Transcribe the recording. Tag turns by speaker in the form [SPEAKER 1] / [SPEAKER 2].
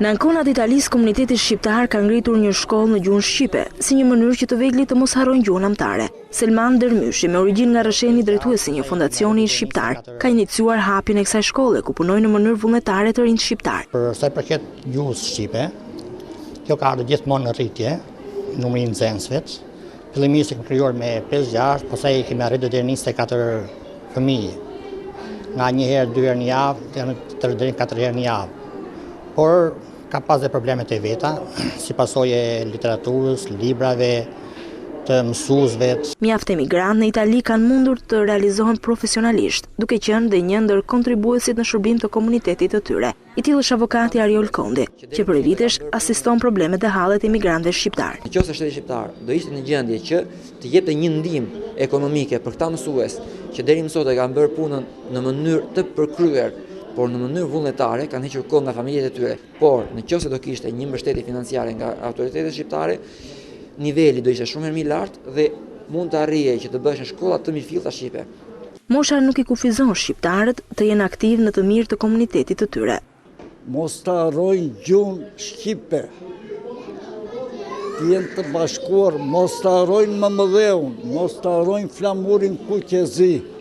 [SPEAKER 1] Në ankonat Italisë, komuniteti shqiptar ka ngritur një shkollë në gjuhën shqipe, si një mënyrë që të veglit të mos harrojnë gjuhën amtare. Selman Dermyshi, me origjinë nga Rresheni, drejtuesi një fondacioni shqiptar, ka iniciuar hapjen e kësaj shkolle, ku punojnë në mënyrë vullnetare të rinj shqiptar.
[SPEAKER 2] Për sa i përket gjuhës shqipe, kjo ka ardhur gjithmonë në rritje, numri i nxënësve. Fillimisht kemi krijuar me 5-6, pastaj kemi arritur deri në 24 fëmijë. Nga një herë, 2 herë në javë, deri në 4 herë në javë. Por ka pas dhe problemet e veta, si pasojë e literaturës, librave, të mësuesve.
[SPEAKER 1] Mjaft emigrantë në Itali kanë mundur të realizohen profesionalisht, duke qenë dhe një ndër kontribuesit në shërbim të komunitetit të tyre. I tillë është avokati Ariol Kondi, që për vitesh asiston problemet dhe hallet e emigrantëve shqiptar.
[SPEAKER 3] Nëse shteti shqiptar do ishte në gjendje që të jepte një ndihmë ekonomike për këta mësues që deri më sot e kanë bërë punën në mënyrë të përkryer, por në mënyrë vullnetare, kanë hequr kohë nga familjet e tyre. Por nëse do kishte një mbështetje financiare nga autoritetet shqiptare, niveli do ishte shumë më i lartë dhe mund të arrijej që të bëheshin shkolla të mirëfillta shqipe.
[SPEAKER 1] Mosha nuk i kufizon shqiptarët të jenë aktiv në të mirë të komunitetit të tyre.
[SPEAKER 4] Mos të harrojnë gjuhën shqipe, të jenë të bashkuar, mos të harrojnë mëmëdheun, mos të harrojnë flamurin kuqezi.